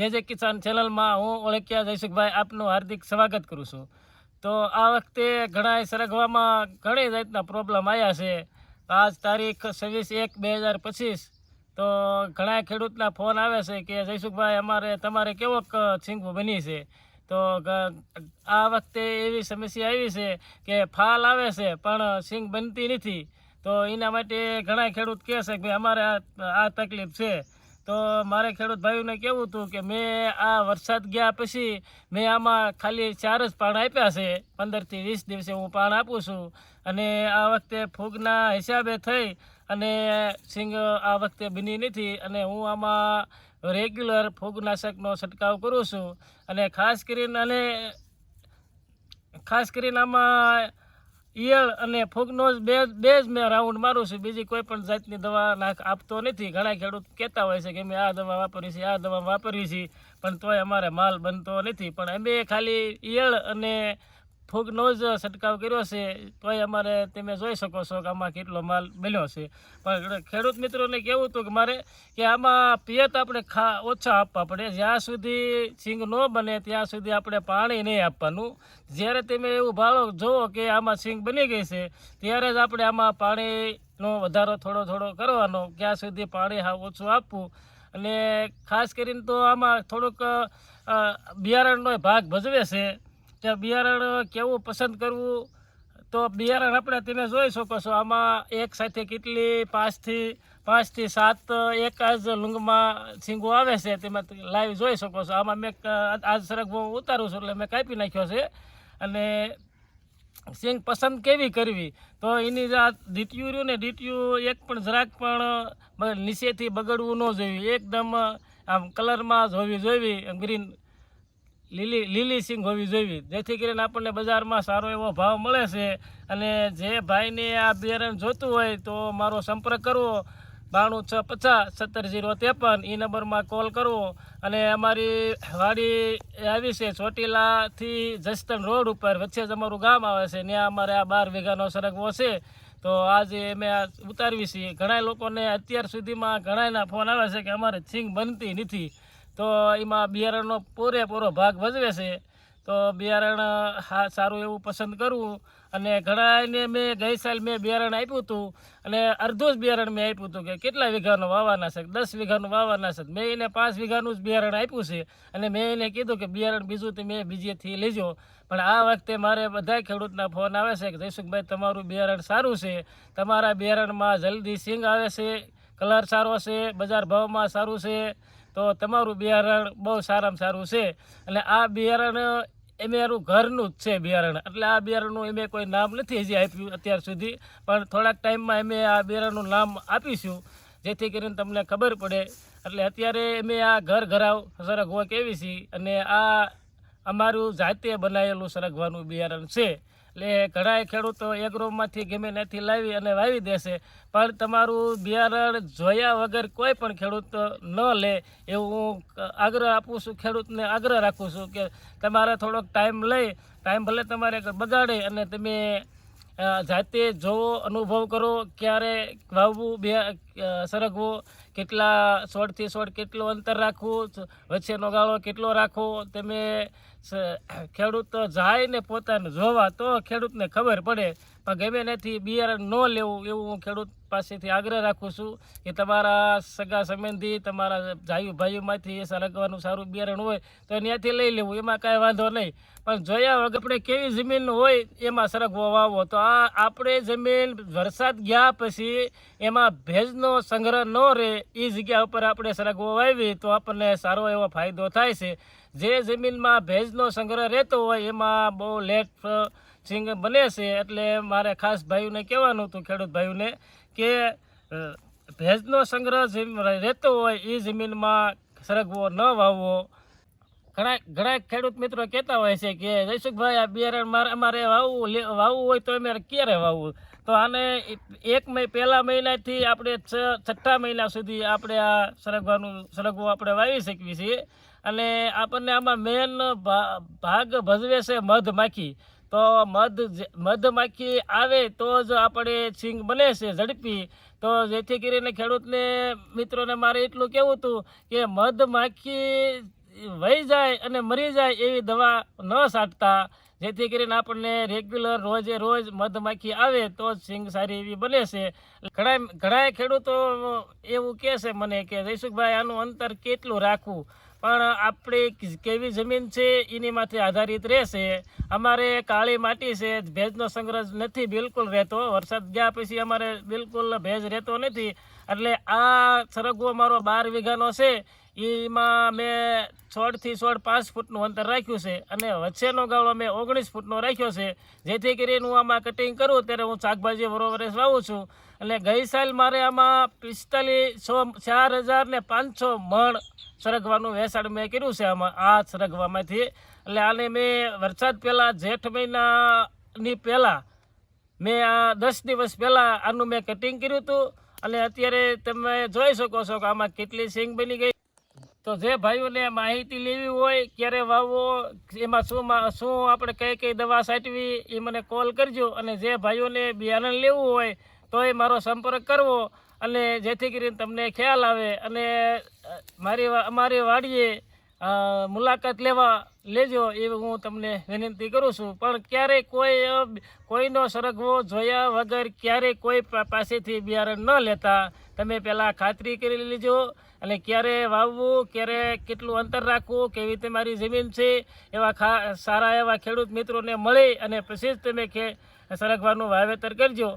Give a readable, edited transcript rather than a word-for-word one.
જે કિસાન ચેનલમાં હું ઓળખ્યા જયસુખભાઈ આપનું હાર્દિક સ્વાગત કરું છું। તો આ વખતે ઘણા સરગવામાં ઘણી જાતના પ્રોબ્લેમ આવ્યા છે। આજ તારીખ 26/1/2025 તો ઘણા ખેડૂતના ફોન આવે છે કે જયસુખભાઈ અમારે તમારે કેવોક છીંગવું બની છે। તો આ વખતે એવી સમસ્યા આવી છે કે ફાલ આવે છે પણ છીંગ બનતી નથી। તો એના માટે ઘણા ખેડૂત કહે છે કે ભાઈ અમારે આ તકલીફ છે। તો મારે ખેડૂત ભાઈઓને કહેવું હતું કે મેં આ વરસાદ ગયા પછી મેં આમાં ખાલી 4 જ પાણ આપ્યા છે। 15 થી 20 દિવસે હું પાણ આપું છું અને આ વખતે ફૂગના હિસાબે થઈ અને છીંગ આ વખતે બની નથી અને હું આમાં રેગ્યુલર ફૂગનાશકનો છંટકાવ કરું છું અને ખાસ કરીને આમાં ઈયળ અને ફૂગનો જ બે જ મેં રાઉન્ડ મારું છું। બીજી કોઈ પણ જાતની દવા આપતો નથી। ઘણા ખેડૂત કહેતા હોય છે કે મેં આ દવા વાપરી છે, આ દવા વાપરી છે, પણ તોય અમારે માલ બનતો નથી। પણ અમે ખાલી ઈયળ અને ફૂગનો જ છંટકાવ કર્યો છે તોય અમારે તમે જોઈ શકો છો કે આમાં કેટલો માલ બન્યો છે। પણ ખેડૂત મિત્રોને કહેવું હતું કે મારે કે આમાં પિયત આપણે ઓછા આપવા પડે। જ્યાં સુધી છીંગ ન બને ત્યાં સુધી આપણે પાણી નહીં આપવાનું। જ્યારે તમે એવું ભાળો જુઓ કે આમાં છીંગ બની ગઈ છે ત્યારે જ આપણે આમાં પાણીનો વધારો થોડો કરવાનો। ત્યાં સુધી પાણી હાવ ઓછું આપવું અને ખાસ કરીને તો આમાં થોડુંક બિયારણનો ભાગ ભજવે છે કે બિયારણ કેવું પસંદ કરવું। તો બિયારણ આપણે તમે જોઈ શકો છો આમાં એક સાથે કેટલી 5 થી 7 એક જ લૂંગમાં છીંગો આવે છે। તમે લાઈવ જોઈ શકો છો। આમાં મેં આજ સરગવો ઉતારું છું એટલે મેં કાપી નાખ્યો છે અને છીંગ પસંદ કેવી કરવી તો એની ડીટીયુ રહ્યું ને ડીટીયુ એક પણ જરાક પણ નીચેથી બગડવું ન જોઈએ। એકદમ આમ કલરમાં જ હોવી જોઈએ, ગ્રીન લીલી છીંગ હોવી જોઈએ, જેથી કરીને આપણને બજારમાં સારો એવો ભાવ મળે છે। અને જે ભાઈને આ બિયારણ જોતું હોય તો મારો સંપર્ક કરવો 92650 17 053 એ નંબરમાં કોલ કરવો। અને અમારી વાડી આવી છે ચોટીલાથી જસદણ રોડ ઉપર વચ્ચે જ અમારું ગામ આવે છે। ત્યાં અમારે આ 12 વીઘાનો સરગવો છે તો આજે અમે આ ઉતારવી છીએ। ઘણા લોકોને અત્યાર સુધીમાં ઘણાના ફોન આવે છે કે અમારે છીંગ બનતી નથી। તો એમાં બિયારણનો પૂરેપૂરો ભાગ ભજવે છે। તો બિયારણ સારું એવું પસંદ કરવું અને ઘણાને મેં ગઈ સાલ બિયારણ આપ્યું હતું અને અડધું જ બિયારણ મેં આપ્યું હતું કે કેટલા વીઘાનું વાવવાના છે, 10 વીઘાનું વાવવાના છે। મેં એને 5 વીઘાનું જ બિયારણ આપ્યું છે અને મેં એને કીધું કે બિયારણ બીજું તમે બીજેથી લેજો। પણ આ વખતે મારે બધા ખેડૂતના ફોન આવે છે કે જયસુખભાઈ તમારું બિયારણ સારું છે, તમારા બિયારણમાં જલ્દી છીંગ આવે છે, કલર સારો છે, બજાર ભાવમાં સારું છે, તો તમારું બિયારણ બહુ સારામાં સારું છે। અને આ બિયારણ અમારું ઘરનું જ છે બિયારણ, એટલે આ બિયારણનું અમે કોઈ નામ નથી હજી આપ્યું અત્યાર સુધી, પણ થોડાક ટાઈમમાં અમે આ બિયારણનું નામ આપીશું જેથી કરીને તમને ખબર પડે। એટલે અત્યારે અમે આ ઘરાવ સરગવો કેવી છીએ અને આ અમારું જાતે બનાવેલું સરગવાનું બિયારણ છે। એટલે ઘણા ખેડૂતો એગ્રોમાંથી ગમે ત્યાંથી લાવી અને વાવી દેશે, પણ તમારું બિયારણ જોયા વગર કોઈ પણ ખેડૂત ન લે એવું હું આગ્રહ આપું છું, ખેડૂતને આગ્રહ રાખું છું કે તમારે થોડોક ટાઈમ ભલે તમારે બગાડે અને તમે જાતે જોવો, અનુભવ કરો ક્યારે વાવવું સરગવો, કેટલા છોડથી છોડ કેટલું અંતર રાખવું, વચ્ચેનો ગાળો કેટલો રાખવો। તમે ખેડૂત જાય ને પોતાને જોવા તો ખેડૂતને ખબર પડે। પણ ગમે ત્યાંથી બિયારણ ન લેવું એવું હું ખેડૂત પાસેથી આગ્રહ રાખું છું કે તમારા સગા સંબંધી, તમારા ભાઈઓમાંથી સરગવાનું સારું બિયારણ હોય તો ત્યાંથી લઈ લેવું, એમાં કાંઈ વાંધો નહીં। પણ જોયા વગર આપણે કેવી જમીન હોય એમાં સરગવો વાવવો, તો આપણે જમીન વરસાદ ગયા પછી એમાં ભેજનો સંગ્રહ ન રહે એ જગ્યા ઉપર આપણે સરગવો વાવી તો આપણને સારો એવો ફાયદો થાય છે। જે જમીનમાં ભેજનો સંગ્રહ રહેતો હોય એમાં બહુ લેટ છીંગ બને છે। એટલે મારે ખાસ ભાઈઓને કહેવાનું હતું, ખેડૂત ભાઈઓને, કે ભેજનો સંગ્રહ રહેતો હોય એ જમીનમાં સરગવો ન વાવવો। ઘણા ખેડૂત મિત્રો કહેતા હોય છે કે જયસુખભાઈ આ બિયારણ અમારે વાવવું હોય તો અમારે ક્યારે વાવવું? તો આને પહેલા મહિનાથી આપણે 6ઠ્ઠા મહિના સુધી આપણે આ સરગવો આપણે વાવી શકીએ છીએ। અને આપણને આમાં મેન ભાગ ભજવે છે મધમાખી। તો મધમાખી આવે તો જ આપણે છીંગ બને છે ઝડપી। તો જેથી કરીને ખેડૂતને મિત્રોને મારે એટલું કહેવું હતું કે મધમાખી વહી જાય અને મરી જાય એવી દવા ન છાંટતા, જેથી કરીને આપણને રેગ્યુલર રોજે રોજ મધમાખી આવે તો જ સિંગ સારી એવી બને છે. ઘણા ખેડૂતો એવું કહે છે મને કે જયસુખભાઈ આનું અંતર કેટલું રાખવું, પણ આપણી કેવી જમીન છે એની માથે આધારિત રહેશે. અમારે કાળી માટી છે, ભેજનો સંગ્રહ નથી બિલકુલ રહેતો. વરસાદ ગયા પછી અમારે બિલકુલ ભેજ રહેતો નથી. એટલે આ સરગવો મારો 12 વીઘાનો છે, એમાં મેં છોડથી છોડ 5 ફૂટનું અંતર રાખ્યું છે અને વચ્ચેનો ગાળો મેં 19 ફૂટનો રાખ્યો છે, જેથી કરીને હું આમાં કટિંગ કરું ત્યારે હું શાકભાજી વરોવરે વાવું છું. એટલે ગઈ સાલ મારે આમાં 4,500 મણ સરગવાનું વેચાણ મેં કર્યું છે આમાં, આ સરગવામાંથી. એટલે આને મેં વરસાદ પહેલાં જેઠ મહિનાની પહેલાં મેં આ 10 દિવસ પહેલાં આનું મેં કટિંગ કર્યું હતું. અને અત્યારે તમે જોઈ શકો છો કે આમાં કેટલી સિંગ બની ગઈ. તો જે ભાઈઓને માહિતી લેવી હોય ક્યારે વાવવો, એમાં શું આપણે કઈ દવા છાંટવી, એ મને કોલ કરજો. અને જે ભાઈઓને બિયારણ લેવું હોય તો એ મારો સંપર્ક કરવો, અને જેથી કરીને તમને ખ્યાલ આવે અને અમારી વાડીએ મુલાકાત લેજો એવી હું તમને વિનંતી કરું છું. પણ ક્યારેય કોઈનો સરગવો જોયા વગર ક્યારેય કોઈ પાસેથી બિયારણ ન લેતા. તમે પહેલાં ખાતરી કરી લેજો, અને ક્યારે વાવવું, ક્યારે કેટલું અંતર રાખવું, કેવી તમારી જમીન છે, એવા સારા એવા ખેડૂત મિત્રોને મળી અને પછી જ તમે સરગવાનું વાવેતર કરજો.